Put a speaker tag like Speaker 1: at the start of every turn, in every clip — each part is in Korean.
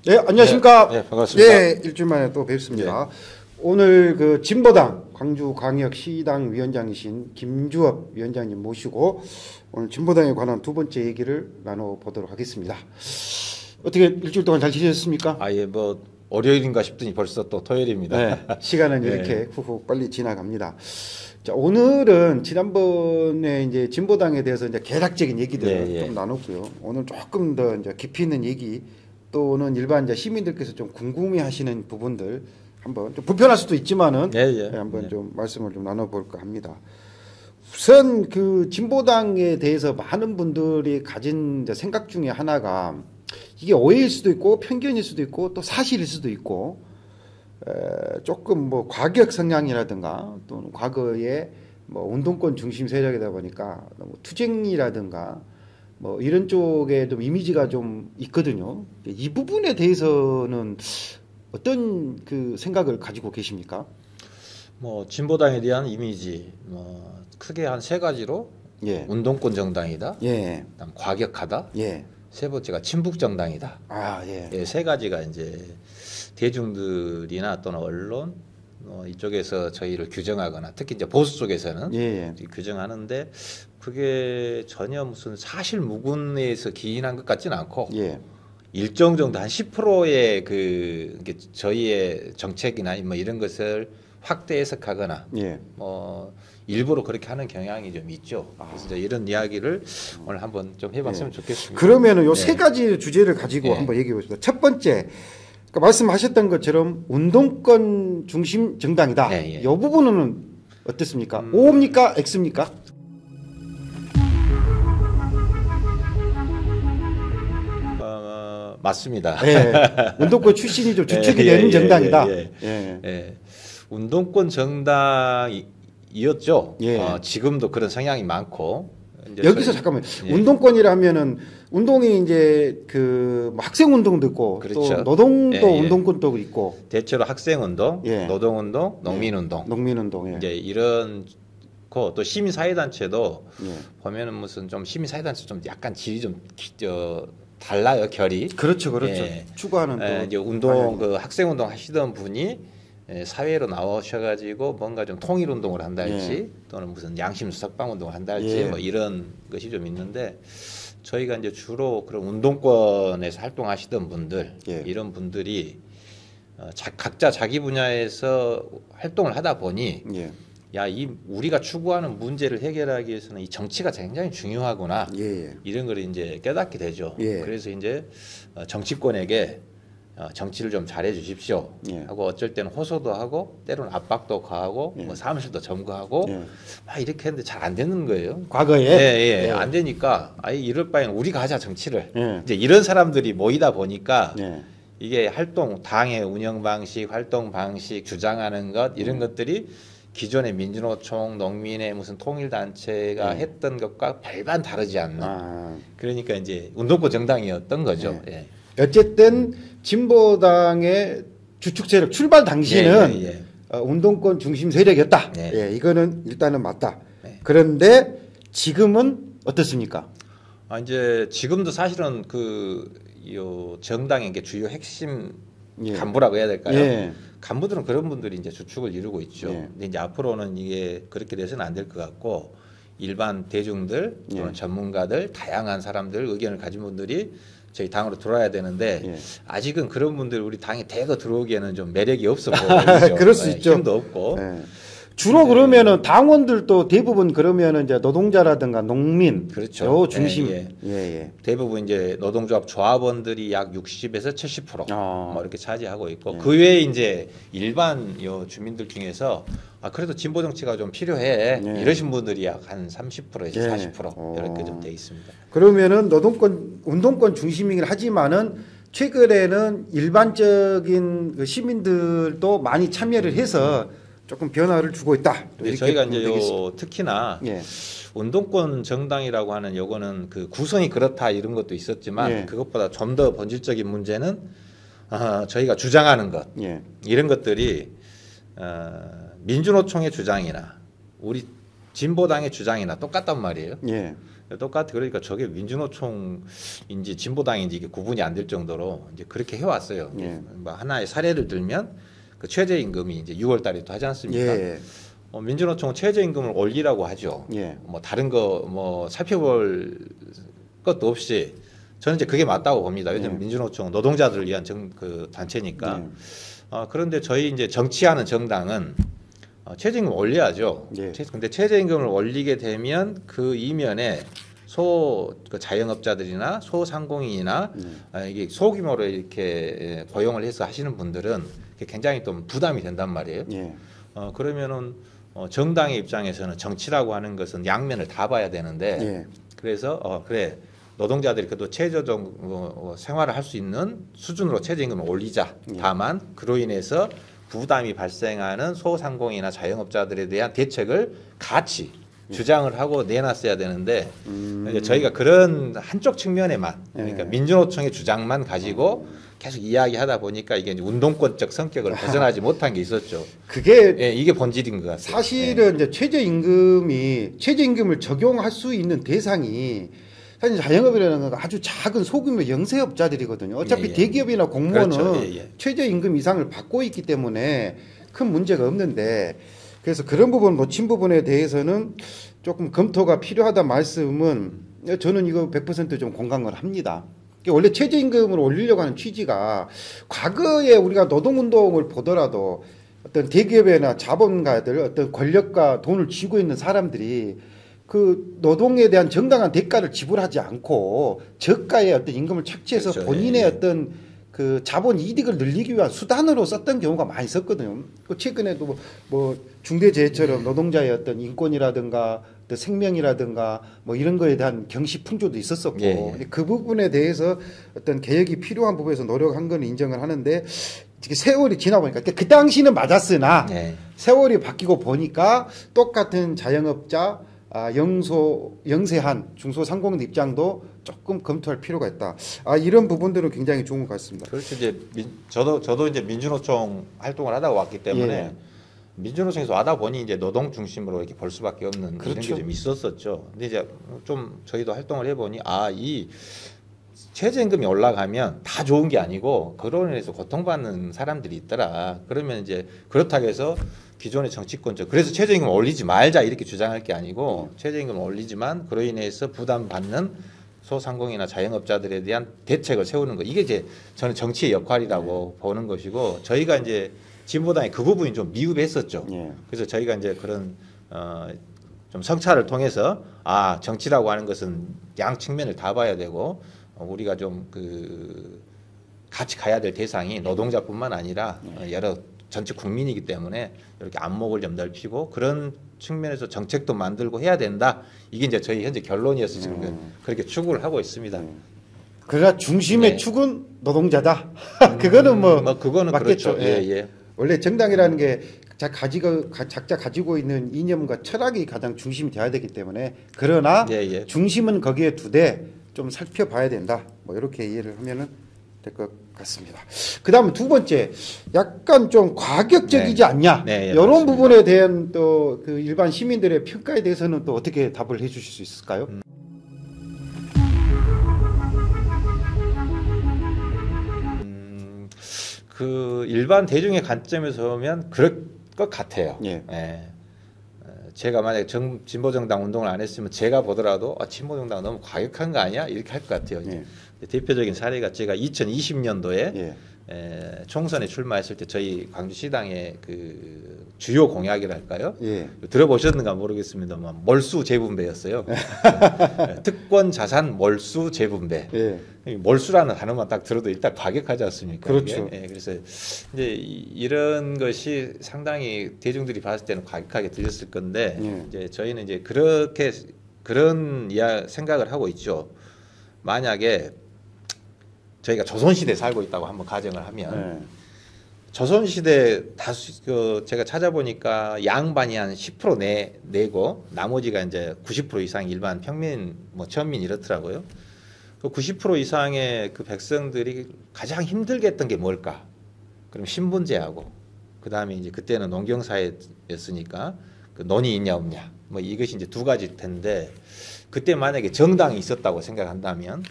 Speaker 1: 예, 안녕하십니까.
Speaker 2: 네, 반갑습니다.
Speaker 1: 예, 일주일 만에 또 뵙습니다. 오늘 그 진보당 광주광역시당 위원장이신 김주업 위원장님 모시고 오늘 진보당에 관한 두 번째 얘기를 나눠보도록 하겠습니다. 어떻게 일주일 동안 잘 지내셨습니까?
Speaker 2: 예, 뭐 월요일인가 싶더니 벌써 또 토요일입니다.
Speaker 1: 네, 시간은 이렇게 훅훅 빨리 지나갑니다. 자, 오늘은 지난번에 이제 진보당에 대해서 이제 개략적인 얘기들을 좀 나눴고요. 오늘 조금 더 이제 깊이 있는 얘기 또는 일반 이제 시민들께서 좀 궁금해하시는 부분들 한번 좀 불편할 수도 있지만은 한번 좀 말씀을 좀 나눠볼까 합니다. 우선 그 진보당에 대해서 많은 분들이 가진 이제 생각 중에 하나가 이게 오해일 수도 있고 편견일 수도 있고 또 사실일 수도 있고 조금 뭐 과격 성향이라든가 또는 과거에 뭐 운동권 중심 세력이다 보니까 너무 투쟁이라든가 뭐 이런 쪽에 좀 이미지가 좀 있거든요. 이 부분에 대해서는 어떤 그 생각을 가지고 계십니까?
Speaker 2: 뭐 진보당에 대한 이미지 뭐 크게 한 세 가지로 운동권 정당이다. 그다음 과격하다. 세 번째가 친북 정당이다. 세 가지가 이제 대중들이나 또는 언론 이쪽에서 저희를 규정하거나 특히 이제 보수 쪽에서는 규정하는데 그게 전혀 무슨 사실 무근에서 기인한 것 같지는 않고 일정 정도 한 10%의 그 저희의 정책이나 뭐 이런 것을 확대 해석하거나 뭐 일부러 그렇게 하는 경향이 좀 있죠. 그래서 이제 이런 이야기를 오늘 한번 좀 해봤으면 좋겠습니다.
Speaker 1: 그러면은 요 세 가지 주제를 가지고 한번 얘기해 보겠습니다. 첫 번째, 그러니까 말씀하셨던 것처럼 운동권 중심 정당이다. 이 부분은 어떻습니까? O입니까? X입니까?
Speaker 2: 맞습니다.
Speaker 1: 운동권 출신이 좀 주축이 되는 정당이다.
Speaker 2: 운동권 정당이었죠. 지금도 그런 성향이 많고.
Speaker 1: 여기서 잠깐만 운동권이라면은 운동이 이제 그 학생 운동도 있고 또 노동도 운동권도 있고
Speaker 2: 대체로 학생 운동, 노동 운동, 농민 운동, 이제 이런 또 시민 사회 단체도 보면은 무슨 좀 시민 사회 단체 좀 약간 질이 좀 달라요, 결이.
Speaker 1: 그렇죠. 추구하는
Speaker 2: 이제 운동 그 학생 운동 하시던 분이 사회로 나오셔가지고 뭔가 좀 통일 운동을 한달지 또는 무슨 양심 수석방 운동을 한달지 뭐 이런 것이 좀 있는데 저희가 이제 주로 그런 운동권에서 활동하시던 분들 이런 분들이 각자 자기 분야에서 활동을 하다 보니 이 우리가 추구하는 문제를 해결하기 위해서는 이 정치가 굉장히 중요하구나 이런 걸 이제 깨닫게 되죠. 그래서 이제 정치권에게 정치를 좀 잘해 주십시오 하고 어쩔 때는 호소도 하고 때로는 압박도 가하고 뭐 사무실도 점거하고 막 이렇게 했는데 잘 안 되는 거예요.
Speaker 1: 과거에
Speaker 2: 안 되니까 이럴 바에는 우리가 하자 정치를 이제 이런 사람들이 모이다 보니까 이게 당의 운영 방식, 활동 방식, 주장하는 것 이런 것들이 기존의 민주노총, 농민의 무슨 통일단체가 했던 것과 별반 다르지 않나. 그러니까 이제 운동권 정당이었던 거죠.
Speaker 1: 어쨌든 진보당의 주축 세력 출발 당시는 운동권 중심 세력이었다. 이거는 일단은 맞다. 그런데 지금은 어떻습니까?
Speaker 2: 이제 지금도 사실은 요 정당의 주요 핵심 간부라고 해야 될까요? 간부들은 그런 분들이 이제 주축을 이루고 있죠. 근데 이제 앞으로는 이게 그렇게 돼서는 안 될 것 같고 일반 대중들 또는 전문가들 다양한 사람들 의견을 가진 분들이 저희 당으로 들어와야 되는데 아직은 그런 분들 우리 당에 대거 들어오기에는 좀 매력이 없어 보이죠.
Speaker 1: 그럴 수 있죠.
Speaker 2: 힘도 없고.
Speaker 1: 주로 그러면은 당원들도 대부분 그러면은 이제 노동자라든가 농민 요 중심
Speaker 2: 대부분 이제 노동조합 조합원들이 약 60에서 70% 뭐 이렇게 차지하고 있고 그 외에 이제 일반 주민들 중에서 그래도 진보 정치가 좀 필요해 이러신 분들이 약 한 30%에서 40% 이렇게 좀 돼 있습니다.
Speaker 1: 그러면은 운동권 중심이긴 하지만은 최근에는 일반적인 그 시민들도 많이 참여를 해서 조금 변화를 주고 있다.
Speaker 2: 저희가 이제 특히나 운동권 정당이라고 하는 요거는 그 구성이 그렇다 이런 것도 있었지만 그것보다 좀 더 본질적인 문제는 저희가 주장하는 것 이런 것들이 민주노총의 주장이나 우리 진보당의 주장이나 똑같단 말이에요. 똑같아. 그러니까 저게 민주노총인지 진보당인지 이게 구분이 안 될 정도로 이제 그렇게 해왔어요.
Speaker 1: 예.
Speaker 2: 뭐 하나의 사례를 들면 그 최저임금이 이제 6월달에 또 하지 않습니까?
Speaker 1: 예.
Speaker 2: 민주노총은 최저임금을 올리라고 하죠.
Speaker 1: 예.
Speaker 2: 뭐 다른 거 뭐 살펴볼 것도 없이 저는 이제 그게 맞다고 봅니다. 왜냐하면 민주노총 노동자들을 위한 그 단체니까. 그런데 저희 이제 정치하는 정당은 최저임금 올려야죠.
Speaker 1: 예.
Speaker 2: 근데 최저임금을 올리게 되면 그 이면에 그 자영업자들이나 소상공인이나 이게 소규모로 이렇게 고용을 해서 하시는 분들은 굉장히 좀 부담이 된단 말이에요.
Speaker 1: 예.
Speaker 2: 그러면은 정당의 입장에서는 정치라고 하는 것은 양면을 다 봐야 되는데
Speaker 1: 예.
Speaker 2: 그래서 그래 노동자들이 그래도 최저적 생활을 할 수 있는 수준으로 최저임금을 올리자.
Speaker 1: 예.
Speaker 2: 다만 그로 인해서 부담이 발생하는 소상공인이나 자영업자들에 대한 대책을 같이 주장을 하고 내놨어야 되는데 이제 저희가 그런 한쪽 측면에만 그러니까 민주노총의 주장만 가지고 계속 이야기하다 보니까 이게 이제 운동권적 성격을 벗어나지 못한 게 있었죠.
Speaker 1: 그게
Speaker 2: 이게 본질인 것 같아요.
Speaker 1: 사실은 이제 최저임금을 적용할 수 있는 대상이 사실 자영업이라는 건 아주 작은 소규모 영세업자들이거든요. 어차피 대기업이나 공무원은
Speaker 2: 그렇죠.
Speaker 1: 최저임금 이상을 받고 있기 때문에 큰 문제가 없는데 그래서 그런 부분 놓친 부분에 대해서는 조금 검토가 필요하다 말씀은 저는 이거 100% 좀 공감을 합니다. 원래 최저임금을 올리려고 하는 취지가 과거에 우리가 노동운동을 보더라도 어떤 대기업이나 자본가들 어떤 권력과 돈을 쥐고 있는 사람들이 그 노동에 대한 정당한 대가를 지불하지 않고 저가의 어떤 임금을 착취해서
Speaker 2: 그렇죠.
Speaker 1: 본인의 어떤 그 자본 이득을 늘리기 위한 수단으로 썼던 경우가 많이 있었거든요. 최근에도 뭐 중대재해처럼 노동자의 어떤 인권이라든가 또 생명이라든가 뭐 이런 거에 대한 경시 풍조도 있었었고 그 부분에 대해서 어떤 개혁이 필요한 부분에서 노력한 건 인정을 하는데 세월이 지나 보니까 그 당시는 맞았으나 세월이 바뀌고 보니까 똑같은 자영업자 영세한 중소상공인 입장도 조금 검토할 필요가 있다. 이런 부분들은 굉장히 좋은 것 같습니다.
Speaker 2: 그렇죠. 이제 저도 이제 민주노총 활동을 하다 왔기 때문에 민주노총에서 와다 보니 이제 노동 중심으로 이렇게 볼 수밖에 없는 이런 게 좀 있었었죠. 근데 이제 좀 저희도 활동을 해보니 이 최저임금이 올라가면 다 좋은 게 아니고 그로 인해서 고통받는 사람들이 있더라. 그러면 이제 그렇다고 해서 기존의 정치권적 그래서 최저임금을 올리지 말자 이렇게 주장할 게 아니고 최저임금을 올리지만 그로 인해서 부담받는 소상공인이나 자영업자들에 대한 대책을 세우는 거 이게 이제 저는 정치의 역할이라고 보는 것이고 저희가 이제 진보당이 그 부분이 좀 미흡했었죠. 그래서 저희가 이제 그런 좀 성찰을 통해서 정치라고 하는 것은 양 측면을 다 봐야 되고 우리가 좀 같이 가야 될 대상이 노동자뿐만 아니라 여러 전체 국민이기 때문에 이렇게 안목을 좀 넓히고 그런 측면에서 정책도 만들고 해야 된다. 이게 이제 저희 현재 결론이어서 지금 그렇게 추구를 하고 있습니다.
Speaker 1: 그러나 중심의 축은 노동자다. 그거는
Speaker 2: 그거는
Speaker 1: 맞겠죠.
Speaker 2: 그렇죠.
Speaker 1: 원래 정당이라는 게 각자 가지고 있는 이념과 철학이 가장 중심이 돼야 되기 때문에 그러나 중심은 거기에 두되 좀 살펴봐야 된다. 뭐 이렇게 이해를 하면은 될 것 같습니다. 그다음 두 번째, 약간 좀 과격적이지 않냐? 이런 맞습니다. 부분에 대한 또 그 일반 시민들의 평가에 대해서는 또 어떻게 답을 해주실 수 있을까요?
Speaker 2: 그 일반 대중의 관점에서 보면 그럴 것 같아요. 제가 만약에 진보정당 운동을 안 했으면 제가 보더라도 진보정당 너무 과격한 거 아니야? 이렇게 할 것 같아요. 대표적인 사례가 제가 2020년도에 총선에 출마했을 때 저희 광주시당의 그 주요 공약이랄까요? 들어보셨는가 모르겠습니다만 몰수 재분배였어요. 특권 자산 몰수 재분배. 몰수라는 단어만 딱 들어도 일단 과격하지 않습니까?
Speaker 1: 그렇죠.
Speaker 2: 그래서 이제 이런 것이 상당히 대중들이 봤을 때는 과격하게 들렸을 건데 이제 저희는 이제 그런 생각을 하고 있죠. 만약에 저희가 조선시대에 살고 있다고 한번 가정을 하면 조선시대 제가 찾아보니까 양반이 한 10% 내고 나머지가 이제 90% 이상 일반 평민 천민 이렇더라고요. 그 90% 이상의 그 백성들이 가장 힘들게 했던 게 뭘까? 그럼 신분제하고 그 다음에 이제 그때는 농경사회였으니까 그 논이 있냐 없냐 이것이 이제 두 가지 텐데 그때 만약에 정당이 있었다고 생각한다면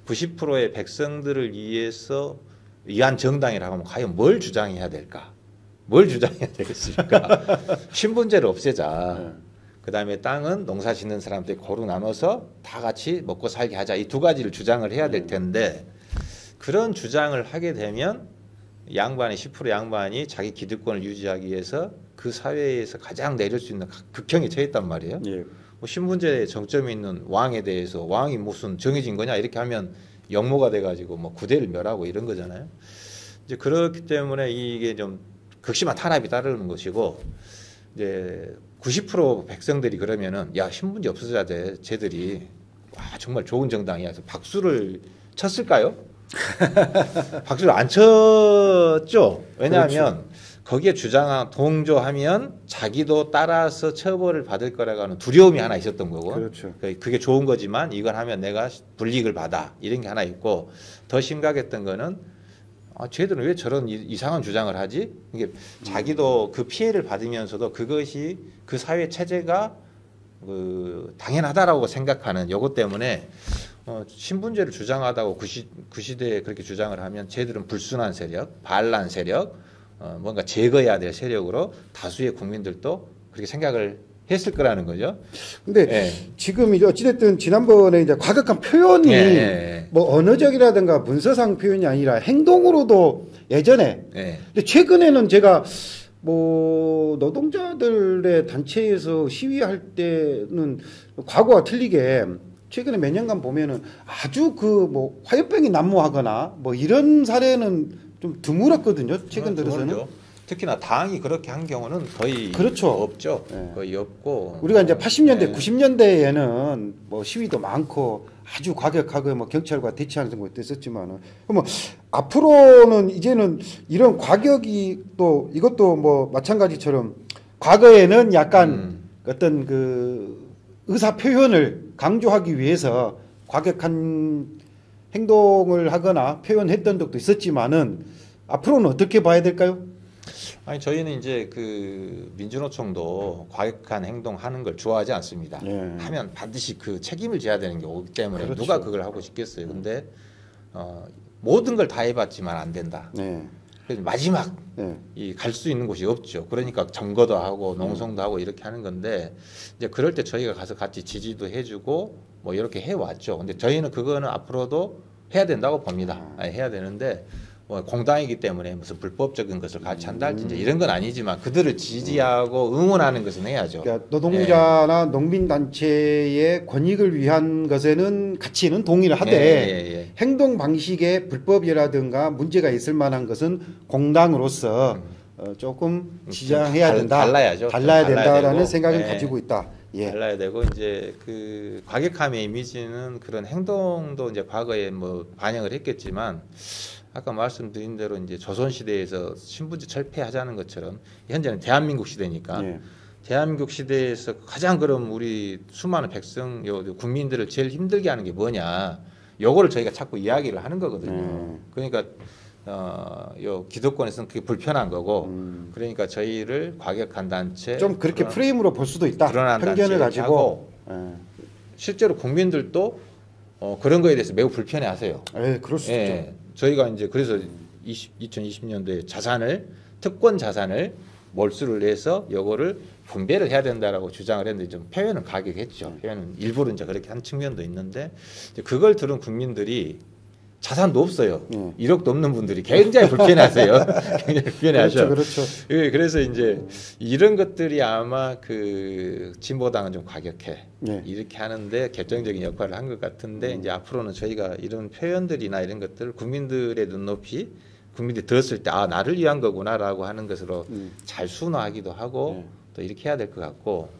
Speaker 2: 90%의 백성들을 위한 정당이라고 하면 과연 뭘 주장해야 될까? 뭘 주장해야 되겠습니까? 신분제를 없애자. 그다음에 땅은 농사 짓는 사람들이 고루 나눠서 다 같이 먹고 살게 하자. 이 두 가지를 주장을 해야 될 텐데 그런 주장을 하게 되면 10% 양반이 자기 기득권을 유지하기 위해서 그 사회에서 가장 내릴 수 있는 극형에 처했단 말이에요.
Speaker 1: 예.
Speaker 2: 뭐 신분제에 정점이 있는 왕에 대해서 왕이 무슨 정해진 거냐 이렇게 하면 역모가 돼가지고 뭐 구대를 멸하고 이런 거잖아요. 이제 그렇기 때문에 이게 좀 극심한 탄압이 따르는 것이고 이제 90% 백성들이 그러면은 야 신분제 없어져야 돼. 쟤들이 와 정말 좋은 정당이야. 그래서 박수를 쳤을까요? 박수를 안 쳤죠. 왜냐하면 그렇죠. 거기에 동조하면 자기도 따라서 처벌을 받을 거라고 하는 두려움이 하나 있었던 거고.
Speaker 1: 그렇죠.
Speaker 2: 그게 좋은 거지만 이걸 하면 내가 불이익을 받아. 이런 게 하나 있고 더 심각했던 거는 쟤들은 왜 저런 이상한 주장을 하지? 이게 자기도 그 피해를 받으면서도 그것이 그 사회 체제가 당연하다라고 생각하는 요것 때문에 신분제를 주장하다고 그 시대에 그렇게 주장을 하면 쟤들은 불순한 세력, 반란 세력, 뭔가 제거해야 될 세력으로 다수의 국민들도 그렇게 생각을 했을 거라는 거죠.
Speaker 1: 근데
Speaker 2: 예.
Speaker 1: 지금 이제 어찌됐든 지난번에 이제 과격한 표현이 뭐 언어적이라든가 문서상 표현이 아니라 행동으로도 예전에 근데 최근에는 제가 뭐 노동자들의 단체에서 시위할 때는 과거와 틀리게 최근에 몇 년간 보면은 아주 뭐 화염병이 난무하거나 뭐 이런 사례는 좀 드물었거든요. 최근 들어서는.
Speaker 2: 드물죠. 특히나 당이 그렇게 한 경우는 거의
Speaker 1: 그렇죠.
Speaker 2: 없죠. 거의 없고.
Speaker 1: 우리가 이제 80년대, 90년대에는 뭐 시위도 많고 아주 과격하고 뭐 경찰과 대치하는 것도 있었지만은 뭐 앞으로는 이제는 이런 과격이 또 이것도 뭐 마찬가지처럼 과거에는 약간 어떤 그 의사 표현을 강조하기 위해서 과격한 행동을 하거나 표현했던 적도 있었지만은 앞으로는 어떻게 봐야 될까요?
Speaker 2: 아니 저희는 이제 그 민주노총도 과격한 행동하는 걸 좋아하지 않습니다. 하면 반드시 그 책임을 져야 되는 게 오기 때문에 그렇죠. 누가 그걸 하고 싶겠어요. 근데 모든 걸 다 해봤지만 안 된다. 그래서 마지막 갈 수 있는 곳이 없죠. 그러니까 점거도 하고 농성도 하고 이렇게 하는 건데 이제 그럴 때 저희가 가서 같이 지지도 해주고 뭐 이렇게 해왔죠. 근데 저희는 그거는 앞으로도 해야 된다고 봅니다. 해야 되는데. 뭐 공당이기 때문에 무슨 불법적인 것을 같이 한다 할지 이제 이런 건 아니지만 그들을 지지하고 응원하는 것은 해야죠.
Speaker 1: 그러니까 노동자나 농민단체의 권익을 위한 것에는 가치는 동의를 하되 행동 방식에 불법이라든가 문제가 있을 만한 것은 공당으로서 조금 지장해야 된다. 달라야 된다라는 생각을 가지고 있다.
Speaker 2: 달라야 되고 이제 그 과격함의 이미지는 그런 행동도 이제 과거에 뭐 반영을 했겠지만. 아까 말씀드린 대로 이제 조선 시대에서 신분제 철폐하자는 것처럼 현재는 대한민국 시대니까 대한민국 시대에서 가장 그럼 우리 수많은 백성, 국민들을 제일 힘들게 하는 게 뭐냐? 요거를 저희가 자꾸 이야기를 하는 거거든요. 그러니까 요 기득권에서는 그게 불편한 거고, 그러니까 저희를 과격한 단체
Speaker 1: 좀 그렇게 프레임으로 볼 수도 있다.
Speaker 2: 편견을 가지고 실제로 국민들도 그런 거에 대해서 매우 불편해하세요.
Speaker 1: 그럴 수 있죠.
Speaker 2: 저희가 이제 그래서 2020년도에 특권 자산을 몰수를 해서 요거를 분배를 해야 된다라고 주장을 했는데 좀 표현은 가격했죠. 표현은 일부러 이제 그렇게 한 측면도 있는데 이제 그걸 들은 국민들이 자산도 없어요. 1억도 없는 분들이 굉장히 불편해하세요. 굉장히 불편해하죠.
Speaker 1: 그렇죠.
Speaker 2: 그래서 이제 이런 것들이 아마 그 진보당은 좀 과격해. 이렇게 하는데 결정적인 역할을 한 것 같은데 이제 앞으로는 저희가 이런 표현들이나 이런 것들을 국민들의 눈높이, 국민들이 들었을 때 나를 위한 거구나라고 하는 것으로 잘 순화하기도 하고 또 이렇게 해야 될 것 같고.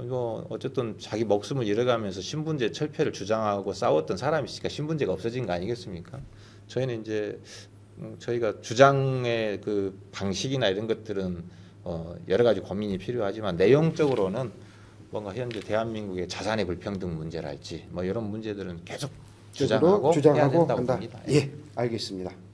Speaker 2: 이거 어쨌든 자기 목숨을 잃어가면서 신분제 철폐를 주장하고 싸웠던 사람이 있으니까 신분제가 없어진 거 아니겠습니까? 저희는 이제 저희가 주장의 그 방식이나 이런 것들은 여러 가지 고민이 필요하지만 내용적으로는 뭔가 현재 대한민국의 자산의 불평등 문제랄지 뭐 이런 문제들은 계속 주장하고 해야 된다고 봅니다.
Speaker 1: 알겠습니다.